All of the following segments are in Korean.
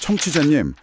청취자님,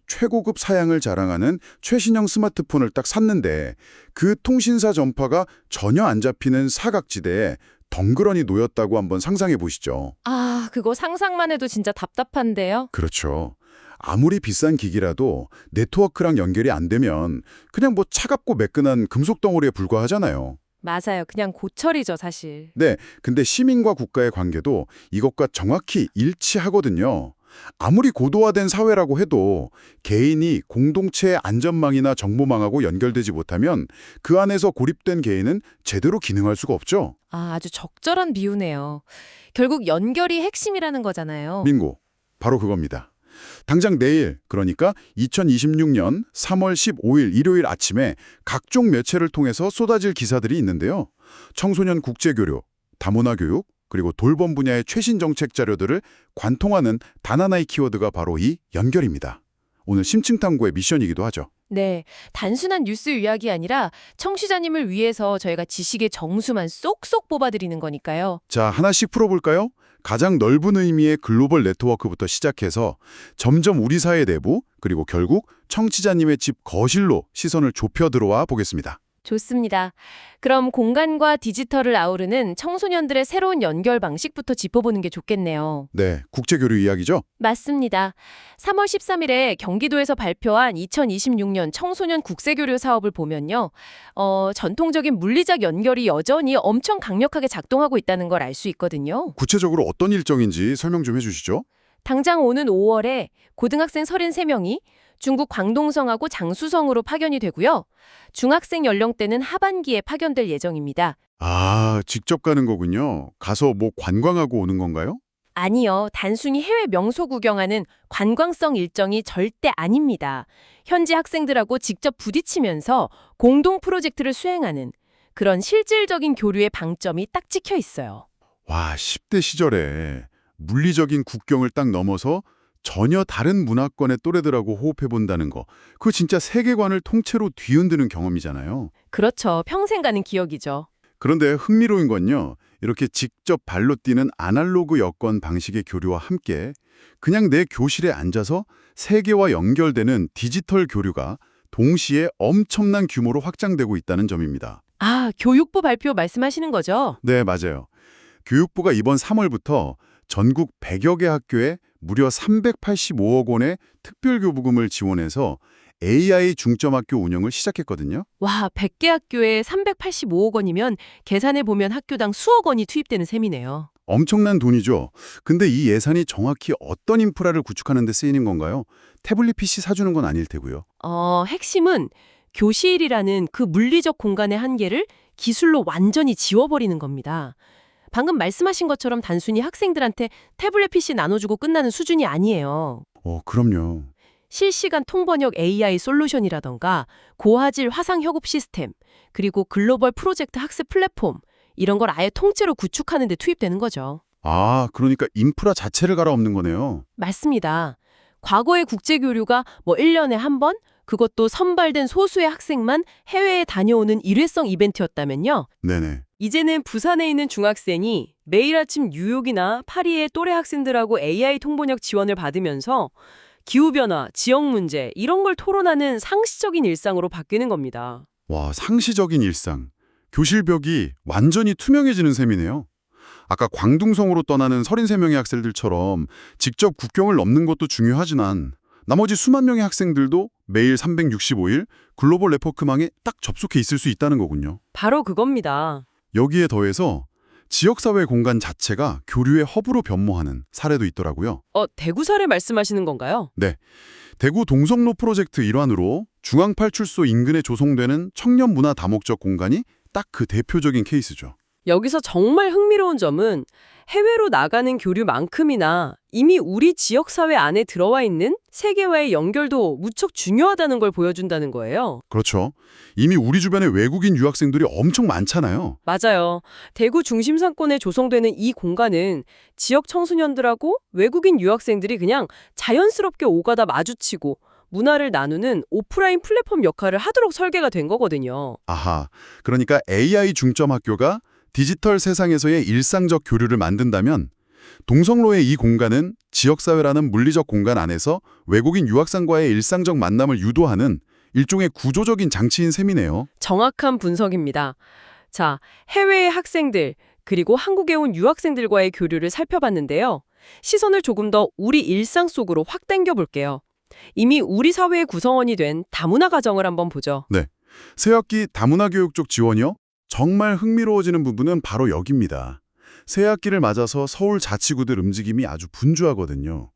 최고급 사양을 자랑하는 최신형 스마트폰을 딱 샀는데 그 통신사 전파가 전혀 안 잡히는 사각지대에 덩그러니 놓였다고 한번 상상해 보시죠. 아, 그거 상상만 해도 진짜 답답한데요? 그렇죠. 아무리 비싼 기기라도 네트워크랑 연결이 안 되면 그냥 뭐 차갑고 매끈한 금속 덩어리에 불과하잖아요. 맞아요. 그냥 고철이죠, 사실. 네, 근데 시민과 국가의 관계도 이것과 정확히 일치하거든요. 아무리 고도화된 사회라고 해도 개인이 공동체의 안전망이나 정보망하고 연결되지 못하면 그 안에서 고립된 개인은 제대로 기능할 수가 없죠. 아, 아주 적절한 비유네요. 결국 연결이 핵심이라는 거잖아요. 빙고, 바로 그겁니다. 당장 내일, 그러니까 2026년 3월 15일 일요일 아침에 각종 매체를 통해서 쏟아질 기사들이 있는데요. 청소년 국제교류, 다문화 교육, 그리고 돌봄 분야의 최신 정책 자료들을 관통하는 단 하나의 키워드가 바로 이 연결입니다. 오늘 심층탐구의 미션이기도 하죠. 네, 단순한 뉴스 요약이 아니라 청취자님을 위해서 저희가 지식의 정수만 쏙쏙 뽑아드리는 거니까요. 자, 하나씩 풀어볼까요? 가장 넓은 의미의 글로벌 네트워크부터 시작해서 점점 우리 사회 내부, 그리고 결국 청취자님의 집 거실로 시선을 좁혀 들어와 보겠습니다. 좋습니다. 그럼 공간과 디지털을 아우르는 청소년들의 새로운 연결 방식부터 짚어보는 게 좋겠네요. 네, 국제교류 이야기죠? 맞습니다. 3월 13일에 경기도에서 발표한 2026년 청소년 국제교류 사업을 보면요. 전통적인 물리적 연결이 여전히 엄청 강력하게 작동하고 있다는 걸 알 수 있거든요. 구체적으로 어떤 일정인지 설명 좀 해주시죠. 당장 오는 5월에 고등학생 33명이 중국 광동성하고 장수성으로 파견이 되고요. 중학생 연령대는 하반기에 파견될 예정입니다. 아, 직접 가는 거군요. 가서 뭐 관광하고 오는 건가요? 아니요. 단순히 해외 명소 구경하는 관광성 일정이 절대 아닙니다. 현지 학생들하고 직접 부딪히면서 공동 프로젝트를 수행하는 그런 실질적인 교류의 방점이 딱 찍혀 있어요. 와, 10대 시절에 물리적인 국경을 딱 넘어서 전혀 다른 문화권의 또래들하고 호흡해본다는 거, 그거 진짜 세계관을 통째로 뒤흔드는 경험이잖아요. 그렇죠. 평생 가는 기억이죠. 그런데 흥미로운 건요, 이렇게 직접 발로 뛰는 아날로그 여권 방식의 교류와 함께 그냥 내 교실에 앉아서 세계와 연결되는 디지털 교류가 동시에 엄청난 규모로 확장되고 있다는 점입니다. 아, 교육부 발표 말씀하시는 거죠? 네, 맞아요. 교육부가 이번 3월부터 전국 100여 개 학교에 무려 385억 원의 특별교부금을 지원해서 AI 중점학교 운영을 시작했거든요. 와, 100개 학교에 385억 원이면 계산해보면 학교당 수억 원이 투입되는 셈이네요. 엄청난 돈이죠. 근데 이 예산이 정확히 어떤 인프라를 구축하는 데 쓰이는 건가요? 태블릿 PC 사주는 건 아닐 테고요. 핵심은 교실이라는 그 물리적 공간의 한계를 기술로 완전히 지워버리는 겁니다. 방금 말씀하신 것처럼 단순히 학생들한테 태블릿 PC 나눠주고 끝나는 수준이 아니에요. 그럼요. 실시간 통번역 AI 솔루션이라던가 고화질 화상 협업 시스템, 그리고 글로벌 프로젝트 학습 플랫폼, 이런 걸 아예 통째로 구축하는 데 투입되는 거죠. 아, 그러니까 인프라 자체를 갈아엎는 거네요. 맞습니다. 과거의 국제교류가 1년에 한 번, 그것도 선발된 소수의 학생만 해외에 다녀오는 일회성 이벤트였다면요. 네네. 이제는 부산에 있는 중학생이 매일 아침 뉴욕이나 파리의 또래 학생들하고 AI 통번역 지원을 받으면서 기후변화, 지역 문제 이런 걸 토론하는 상시적인 일상으로 바뀌는 겁니다. 와, 상시적인 일상. 교실벽이 완전히 투명해지는 셈이네요. 아까 광둥성으로 떠나는 33명의 학생들처럼 직접 국경을 넘는 것도 중요하지만 나머지 수만 명의 학생들도 매일 365일 글로벌 네트워크망에 딱 접속해 있을 수 있다는 거군요. 바로 그겁니다. 여기에 더해서 지역사회 공간 자체가 교류의 허브로 변모하는 사례도 있더라고요. 대구 사례 말씀하시는 건가요? 네, 대구 동성로 프로젝트 일환으로 중앙파출소 인근에 조성되는 청년 문화 다목적 공간이 딱 그 대표적인 케이스죠. 여기서 정말 흥미로운 점은 해외로 나가는 교류만큼이나 이미 우리 지역사회 안에 들어와 있는 세계와의 연결도 무척 중요하다는 걸 보여준다는 거예요. 그렇죠. 이미 우리 주변에 외국인 유학생들이 엄청 많잖아요. 맞아요. 대구 중심 상권에 조성되는 이 공간은 지역 청소년들하고 외국인 유학생들이 그냥 자연스럽게 오가다 마주치고 문화를 나누는 오프라인 플랫폼 역할을 하도록 설계가 된 거거든요. 아하, 그러니까 AI 중점 학교가 디지털 세상에서의 일상적 교류를 만든다면 동성로의 이 공간은 지역사회라는 물리적 공간 안에서 외국인 유학생과의 일상적 만남을 유도하는 일종의 구조적인 장치인 셈이네요. 정확한 분석입니다. 자, 해외의 학생들, 그리고 한국에 온 유학생들과의 교류를 살펴봤는데요. 시선을 조금 더 우리 일상 속으로 확 당겨 볼게요. 이미 우리 사회의 구성원이 된 다문화 가정을 한번 보죠. 새학기 다문화 교육 쪽 지원이요? 정말 흥미로워지는 부분은 바로 여기입니다. 새학기를 맞아서 서울 자치구들 움직임이 아주 분주하거든요.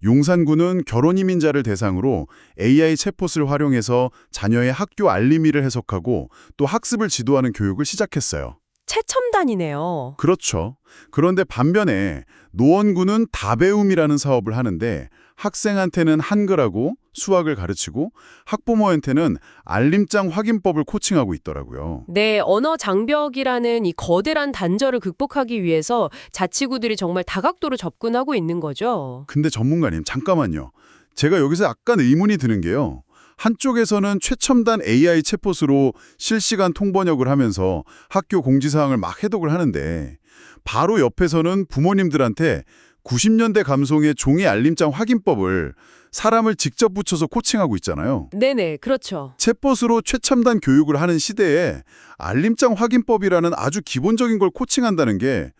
용산구는 결혼 이민자를 대상으로 AI 챗봇을 활용해서 자녀의 학교 알림이를 해석하고 또 학습을 지도하는 교육을 시작했어요. 최첨단이네요. 그렇죠. 그런데 반면에 노원구는 다배움이라는 사업을 하는데 학생한테는 한글하고 수학을 가르치고 학부모한테는 알림장 확인법을 코칭하고 있더라고요. 네, 언어 장벽이라는 이 거대한 단절을 극복하기 위해서 자치구들이 정말 다각도로 접근하고 있는 거죠. 근데 전문가님, 잠깐만요. 제가 여기서 약간 의문이 드는 게요. 한쪽에서는 최첨단 AI 챗봇으로 실시간 통번역을 하면서 학교 공지사항을 막 해독을 하는데 바로 옆에서는 부모님들한테 90년대 감성의 종이 알림장 확인법을 사람을 직접 붙여서 코칭하고 있잖아요. 네네, 그렇죠. 챗봇으로 최첨단 교육을 하는 시대에 알림장 확인법이라는 아주 기본적인 걸 코칭한다는 게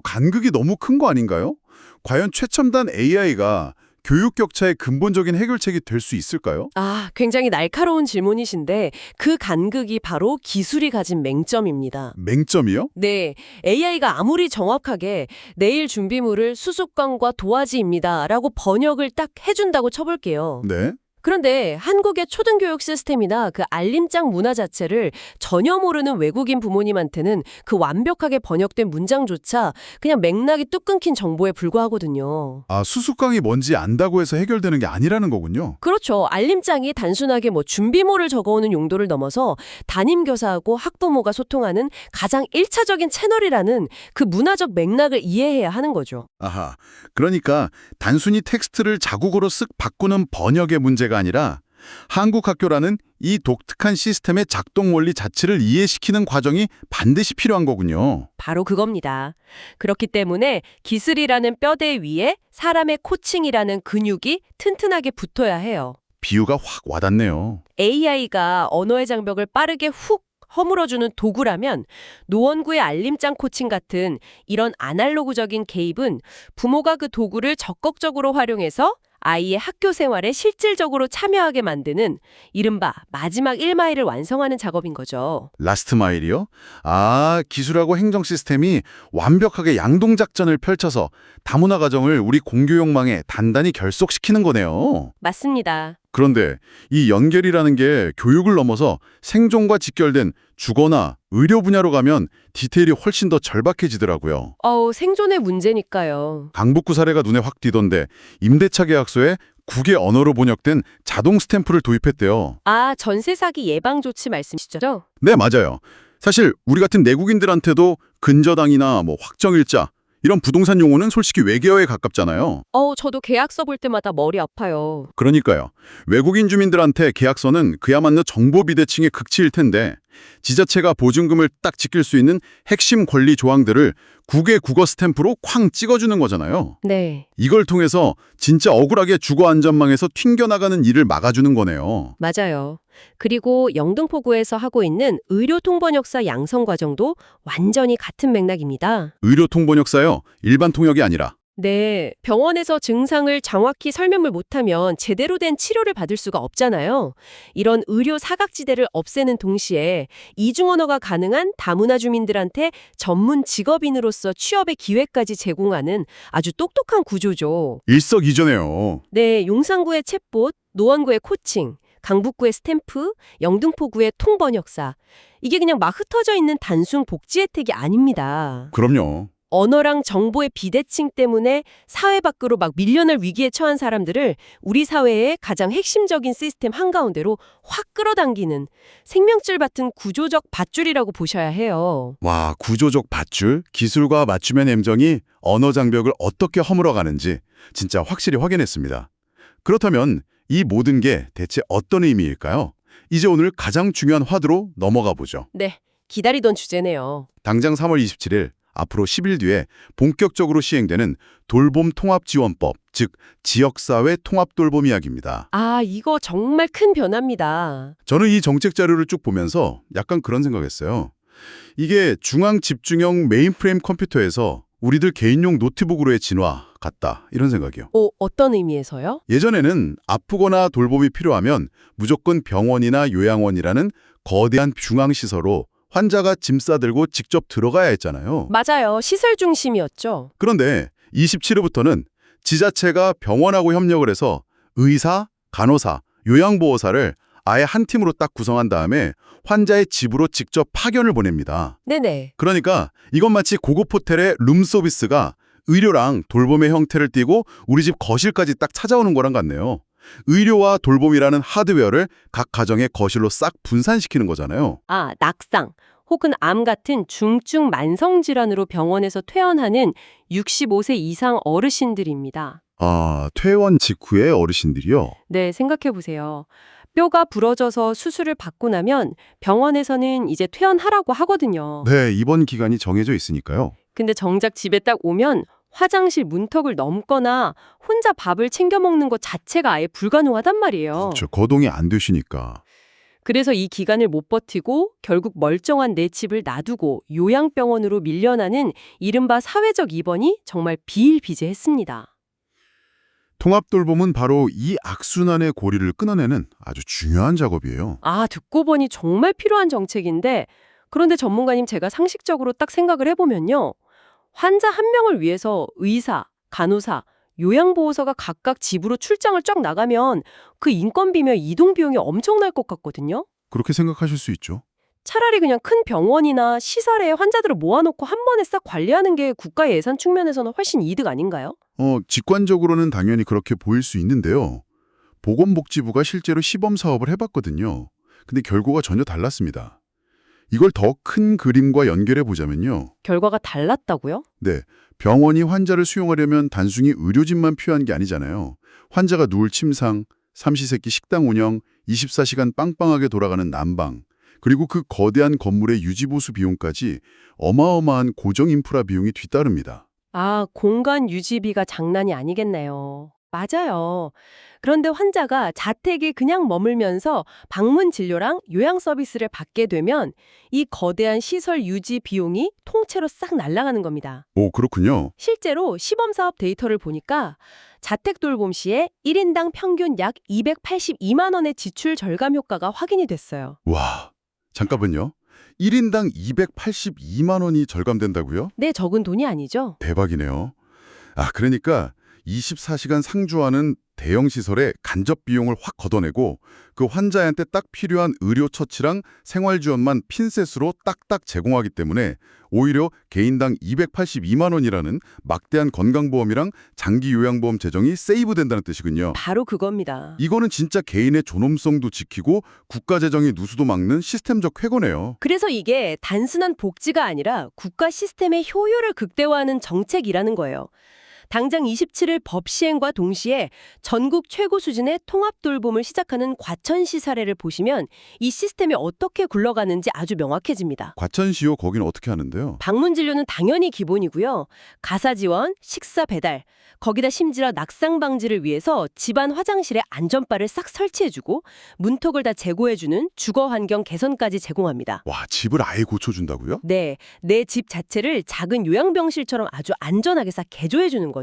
간극이 너무 큰 거 아닌가요? 과연 최첨단 AI가 교육 격차의 근본적인 해결책이 될 수 있을까요? 아, 굉장히 날카로운 질문이신데 그 간극이 바로 기술이 가진 맹점입니다. 맹점이요? 네, AI가 아무리 정확하게 내일 준비물을 수습관과 도화지입니다 라고 번역을 딱 해준다고 쳐볼게요. 네. 그런데 한국의 초등교육 시스템이나 그 알림장 문화 자체를 전혀 모르는 외국인 부모님한테는 그 완벽하게 번역된 문장조차 그냥 맥락이 뚝 끊긴 정보에 불과하거든요. 아, 수수깡이 뭔지 안다고 해서 해결되는 게 아니라는 거군요. 그렇죠. 알림장이 단순하게 준비물을 적어오는 용도를 넘어서 담임교사하고 학부모가 소통하는 가장 1차적인 채널이라는 그 문화적 맥락을 이해해야 하는 거죠. 아하, 그러니까 단순히 텍스트를 자국어로 쓱 바꾸는 번역의 문제가 아니라 한국 학교라는 이 독특한 시스템의 작동 원리 자체를 이해시키는 과정이 반드시 필요한 거군요. 바로 그겁니다. 그렇기 때문에 기술이라는 뼈대 위에 사람의 코칭이라는 근육이 튼튼하게 붙어야 해요. 비유가 확 와닿네요. AI가 언어의 장벽을 빠르게 훅 허물어주는 도구라면 노원구의 알림장 코칭 같은 이런 아날로그적인 개입은 부모가 그 도구를 적극적으로 활용해서 아이의 학교 생활에 실질적으로 참여하게 만드는 이른바 마지막 1마일을 완성하는 작업인 거죠. 라스트 마일이요? 아, 기술하고 행정 시스템이 완벽하게 양동작전을 펼쳐서 다문화 가정을 우리 공교육망에 단단히 결속시키는 거네요. 맞습니다. 그런데 이 연결이라는 게 교육을 넘어서 생존과 직결된 주거나 의료 분야로 가면 디테일이 훨씬 더 절박해지더라고요. 생존의 문제니까요. 강북구 사례가 눈에 확 띄던데 임대차 계약서에 국외 언어로 번역된 자동 스탬프를 도입했대요. 아, 전세 사기 예방 조치 말씀이시죠? 네, 맞아요. 사실 우리 같은 내국인들한테도 근저당이나 확정일자 이런 부동산 용어는 솔직히 외계어에 가깝잖아요. 저도 계약서 볼 때마다 머리 아파요. 그러니까요. 외국인 주민들한테 계약서는 그야말로 정보 비대칭의 극치일 텐데 지자체가 보증금을 딱 지킬 수 있는 핵심 권리 조항들을 국외 국어 스탬프로 쾅 찍어주는 거잖아요. 네, 이걸 통해서 진짜 억울하게 주거 안전망에서 튕겨나가는 일을 막아주는 거네요. 맞아요. 그리고 영등포구에서 하고 있는 의료 통번역사 양성 과정도 완전히 같은 맥락입니다. 의료 통번역사요. 일반 통역이 아니라. 네, 병원에서 증상을 정확히 설명을 못하면 제대로 된 치료를 받을 수가 없잖아요. 이런 의료 사각지대를 없애는 동시에 이중 언어가 가능한 다문화 주민들한테 전문 직업인으로서 취업의 기회까지 제공하는 아주 똑똑한 구조죠. 일석이조네요. 네, 용산구의 챗봇, 노원구의 코칭, 강북구의 스탬프, 영등포구의 통번역사. 이게 그냥 막 흩어져 있는 단순 복지 혜택이 아닙니다. 그럼요. 언어랑 정보의 비대칭 때문에 사회 밖으로 막 밀려날 위기에 처한 사람들을 우리 사회의 가장 핵심적인 시스템 한가운데로 확 끌어당기는 생명줄 같은 구조적 밧줄이라고 보셔야 해요. 와, 구조적 밧줄, 기술과 맞춤형 함정이 언어 장벽을 어떻게 허물어가는지 진짜 확실히 확인했습니다. 그렇다면 이 모든 게 대체 어떤 의미일까요? 이제 오늘 가장 중요한 화두로 넘어가 보죠. 네, 기다리던 주제네요. 당장 3월 27일 앞으로 10일 뒤에 본격적으로 시행되는 돌봄통합지원법, 즉 지역사회 통합돌봄 이야기입니다. 아, 이거 정말 큰 변화입니다. 저는 이 정책 자료를 쭉 보면서 약간 그런 생각했어요. 이게 중앙 집중형 메인프레임 컴퓨터에서 우리들 개인용 노트북으로의 진화 같다, 이런 생각이요. 어떤 의미에서요? 예전에는 아프거나 돌봄이 필요하면 무조건 병원이나 요양원이라는 거대한 중앙시설로 환자가 짐 싸들고 직접 들어가야 했잖아요. 맞아요. 시설 중심이었죠. 그런데 27회부터는 지자체가 병원하고 협력을 해서 의사, 간호사, 요양보호사를 아예 한 팀으로 딱 구성한 다음에 환자의 집으로 직접 파견을 보냅니다. 네네. 그러니까 이건 마치 고급 호텔의 룸서비스가 의료랑 돌봄의 형태를 띠고 우리 집 거실까지 딱 찾아오는 거랑 같네요. 의료와 돌봄이라는 하드웨어를 각 가정의 거실로 싹 분산시키는 거잖아요. 아, 낙상 혹은 암 같은 중증 만성 질환으로 병원에서 퇴원하는 65세 이상 어르신들입니다. 아, 퇴원 직후의 어르신들이요? 네, 생각해 보세요. 뼈가 부러져서 수술을 받고 나면 병원에서는 이제 퇴원하라고 하거든요. 네, 입원 기간이 정해져 있으니까요. 근데 정작 집에 딱 오면 화장실 문턱을 넘거나 혼자 밥을 챙겨 먹는 것 자체가 아예 불가능하단 말이에요. 그렇죠. 거동이 안 되시니까. 그래서 이 기간을 못 버티고 결국 멀쩡한 내 집을 놔두고 요양병원으로 밀려나는 이른바 사회적 입원이 정말 비일비재했습니다. 통합돌봄은 바로 이 악순환의 고리를 끊어내는 아주 중요한 작업이에요. 아, 듣고 보니 정말 필요한 정책인데 그런데 전문가님 제가 상식적으로 딱 생각을 해보면요. 환자 한 명을 위해서 의사, 간호사, 요양보호사가 각각 집으로 출장을 쫙 나가면 그 인건비며 이동 비용이 엄청날 것 같거든요. 그렇게 생각하실 수 있죠. 차라리 그냥 큰 병원이나 시설에 환자들을 모아놓고 한 번에 싹 관리하는 게 국가 예산 측면에서는 훨씬 이득 아닌가요? 직관적으로는 당연히 그렇게 보일 수 있는데요. 보건복지부가 실제로 시범 사업을 해봤거든요. 근데 결과가 전혀 달랐습니다. 이걸 더 큰 그림과 연결해 보자면요. 결과가 달랐다고요? 네, 병원이 환자를 수용하려면 단순히 의료진만 필요한 게 아니잖아요. 환자가 누울 침상, 삼시세끼 식당 운영, 24시간 빵빵하게 돌아가는 난방, 그리고 그 거대한 건물의 유지보수 비용까지 어마어마한 고정 인프라 비용이 뒤따릅니다. 아, 공간 유지비가 장난이 아니겠네요. 맞아요. 그런데 환자가 자택에 그냥 머물면서 방문 진료랑 요양 서비스를 받게 되면 이 거대한 시설 유지 비용이 통째로 싹 날아가는 겁니다. 오, 그렇군요. 실제로 시범사업 데이터를 보니까 자택 돌봄 시에 1인당 평균 약 282만 원의 지출 절감 효과가 확인이 됐어요. 와, 잠깐만요. 1인당 282만 원이 절감된다고요? 네, 적은 돈이 아니죠. 대박이네요. 아, 그러니까 24시간 상주하는 대형 시설에 간접 비용을 확 걷어내고 그 환자한테 딱 필요한 의료 처치랑 생활 지원만 핀셋으로 딱딱 제공하기 때문에 오히려 개인당 282만 원이라는 막대한 건강보험이랑 장기 요양보험 재정이 세이브된다는 뜻이군요. 바로 그겁니다. 이거는 진짜 개인의 존엄성도 지키고 국가 재정의 누수도 막는 시스템적 쾌거네요. 그래서 이게 단순한 복지가 아니라 국가 시스템의 효율을 극대화하는 정책이라는 거예요. 당장 27일 법 시행과 동시에 전국 최고 수준의 통합 돌봄을 시작하는 과천시 사례를 보시면 이 시스템이 어떻게 굴러가는지 아주 명확해집니다. 과천시요, 거긴 어떻게 하는데요? 방문 진료는 당연히 기본이고요. 가사 지원, 식사 배달, 거기다 심지어 낙상 방지를 위해서 집안 화장실에 안전바를 싹 설치해주고 문턱을 다 제고해주는 주거 환경 개선까지 제공합니다. 와, 집을 아예 고쳐준다고요? 네, 내 집 자체를 작은 요양병실처럼 아주 안전하게 싹 개조해주는 거죠.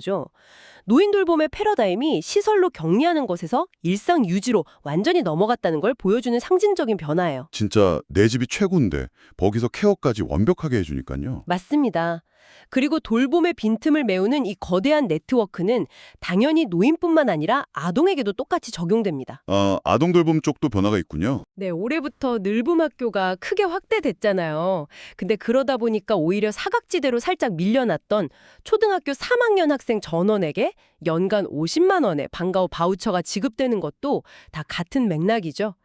노인 돌봄의 패러다임이 시설로 격리하는 것에서 일상 유지로 완전히 넘어갔다는 걸 보여주는 상징적인 변화예요. 진짜 내 집이 최고인데 거기서 케어까지 완벽하게 해주니까요. 맞습니다. 그리고 돌봄의 빈틈을 메우는 이 거대한 네트워크는 당연히 노인뿐만 아니라 아동에게도 똑같이 적용됩니다. 아동 돌봄 쪽도 변화가 있군요. 네, 올해부터 늘봄학교가 크게 확대됐잖아요. 근데 그러다 보니까 오히려 사각지대로 살짝 밀려났던 초등학교 3학년 학생 전원에게 연간 50만 원의 방과후 바우처가 지급되는 것도 다 같은 맥락이죠.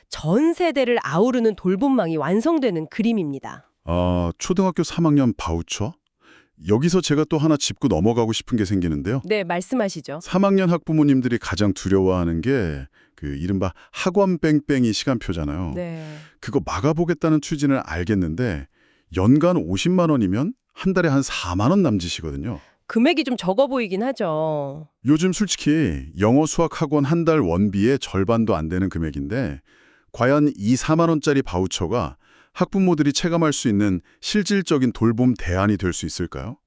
전 세대를 아우르는 돌봄망이 완성되는 그림입니다. 초등학교 3학년 바우처? 여기서 제가 또 하나 짚고 넘어가고 싶은 게 생기는데요. 네, 말씀하시죠. 3학년 학부모님들이 가장 두려워하는 게 그 이른바 학원 뺑뺑이 시간표잖아요. 네. 그거 막아보겠다는 추진을 알겠는데 연간 50만 원이면 한 달에 한 4만 원 남짓이거든요. 금액이 좀 적어 보이긴 하죠. 요즘 솔직히 영어 수학 학원 한 달 원비의 절반도 안 되는 금액인데 과연 이 4만 원짜리 바우처가 학부모들이 체감할 수 있는 실질적인 돌봄 대안이 될 수 있을까요?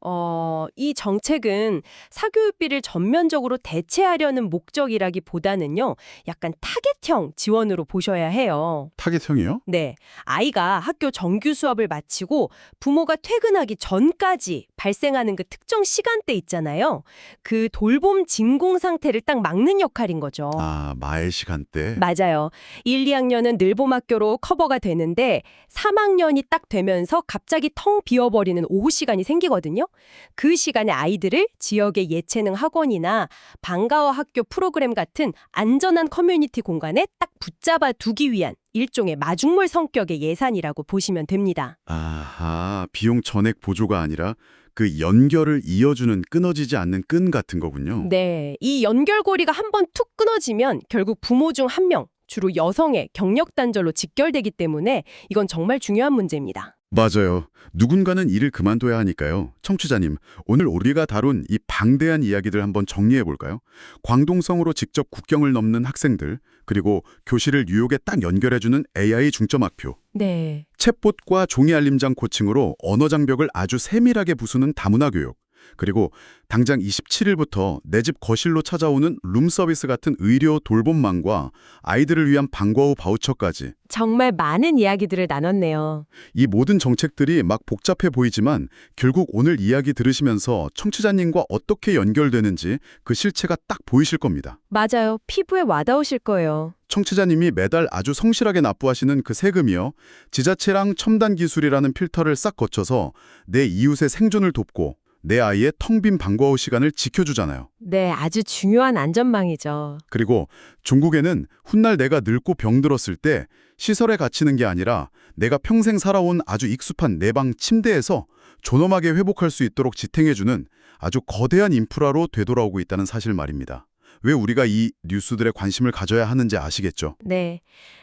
이 정책은 사교육비를 전면적으로 대체하려는 목적이라기보다는요, 약간 타겟형 지원으로 보셔야 해요. 타겟형이요? 네, 아이가 학교 정규 수업을 마치고 부모가 퇴근하기 전까지 발생하는 그 특정 시간대 있잖아요. 그 돌봄 진공 상태를 딱 막는 역할인 거죠. 아, 마의 시간대. 맞아요. 1, 2학년은 늘봄학교로 커버가 되는데 3학년이 딱 되면서 갑자기 텅 비어버리는 오후 시간이 생기거든요. 그 시간에 아이들을 지역의 예체능 학원이나 방과후 학교 프로그램 같은 안전한 커뮤니티 공간에 딱 붙잡아 두기 위한 일종의 마중물 성격의 예산이라고 보시면 됩니다. 아하, 비용 전액 보조가 아니라 그 연결을 이어주는 끊어지지 않는 끈 같은 거군요. 네, 이 연결고리가 한번 툭 끊어지면 결국 부모 중 한 명, 주로 여성의 경력 단절로 직결되기 때문에 이건 정말 중요한 문제입니다. 맞아요. 누군가는 일을 그만둬야 하니까요. 청취자님, 오늘 우리가 다룬 이 방대한 이야기들 한번 정리해 볼까요? 광동성으로 직접 국경을 넘는 학생들, 그리고 교실을 뉴욕에 딱 연결해주는 AI 중점 학교, 네. 챗봇과 종이 알림장 코칭으로 언어 장벽을 아주 세밀하게 부수는 다문화 교육, 그리고 당장 27일부터 내 집 거실로 찾아오는 룸 서비스 같은 의료 돌봄망과 아이들을 위한 방과후 바우처까지 정말 많은 이야기들을 나눴네요. 이 모든 정책들이 막 복잡해 보이지만 결국 오늘 이야기 들으시면서 청취자님과 어떻게 연결되는지 그 실체가 딱 보이실 겁니다. 맞아요. 피부에 와닿으실 거예요. 청취자님이 매달 아주 성실하게 납부하시는 그 세금이요. 지자체랑 첨단 기술이라는 필터를 싹 거쳐서 내 이웃의 생존을 돕고 내 아이의 텅 빈 방과후 시간을 지켜주잖아요. 네, 아주 중요한 안전망이죠. 그리고 중국에는 훗날 내가 늙고 병들었을 때 시설에 갇히는 게 아니라 내가 평생 살아온 아주 익숙한 내 방 침대에서 존엄하게 회복할 수 있도록 지탱해주는 아주 거대한 인프라로 되돌아오고 있다는 사실 말입니다. 왜 우리가 이 뉴스들에 관심을 가져야 하는지 아시겠죠? 네.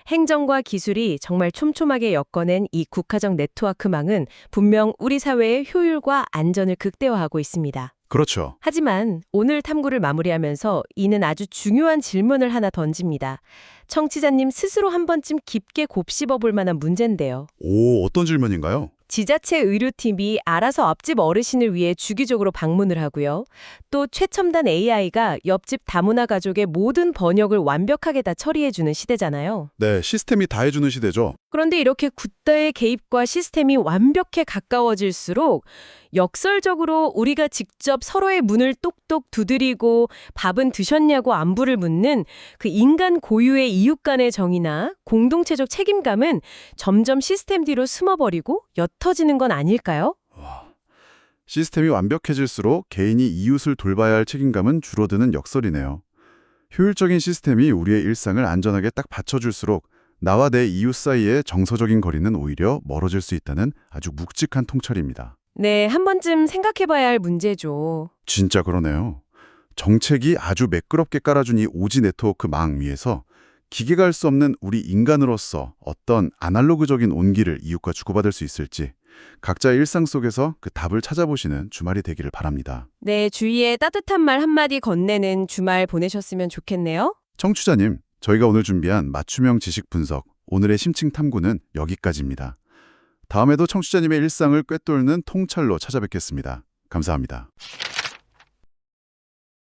행정과 기술이 정말 촘촘하게 엮어낸 이 국가적 네트워크망은 분명 우리 사회의 효율과 안전을 극대화하고 있습니다. 그렇죠. 하지만 오늘 탐구를 마무리하면서 이는 아주 중요한 질문을 하나 던집니다. 청취자님 스스로 한 번쯤 깊게 곱씹어 볼 만한 문제인데요. 오, 어떤 질문인가요? 지자체 의료팀이 알아서 앞집 어르신을 위해 주기적으로 방문을 하고요. 또 최첨단 AI가 옆집 다문화 가족의 모든 번역을 완벽하게 다 처리해주는 시대잖아요. 네, 시스템이 다 해주는 시대죠. 그런데 이렇게 굿다의 개입과 시스템이 완벽해 가까워질수록 역설적으로 우리가 직접 서로의 문을 똑똑 두드리고 밥은 드셨냐고 안부를 묻는 그 인간 고유의 이웃 간의 정이나 공동체적 책임감은 점점 시스템 뒤로 숨어버리고 옅어지는 건 아닐까요? 시스템이 완벽해질수록 개인이 이웃을 돌봐야 할 책임감은 줄어드는 역설이네요. 효율적인 시스템이 우리의 일상을 안전하게 딱 받쳐줄수록 나와 내 이웃 사이의 정서적인 거리는 오히려 멀어질 수 있다는 아주 묵직한 통찰입니다. 네, 한 번쯤 생각해봐야 할 문제죠. 진짜 그러네요. 정책이 아주 매끄럽게 깔아준 이 오지 네트워크 망 위에서 기계가 할 수 없는 우리 인간으로서 어떤 아날로그적인 온기를 이웃과 주고받을 수 있을지 각자의 일상 속에서 그 답을 찾아보시는 주말이 되기를 바랍니다. 네, 주위에 따뜻한 말 한마디 건네는 주말 보내셨으면 좋겠네요. 청취자님, 저희가 오늘 준비한 맞춤형 지식 분석, 오늘의 심층 탐구는 여기까지입니다. 다음에도 청취자님의 일상을 꿰뚫는 통찰로 찾아뵙겠습니다. 감사합니다.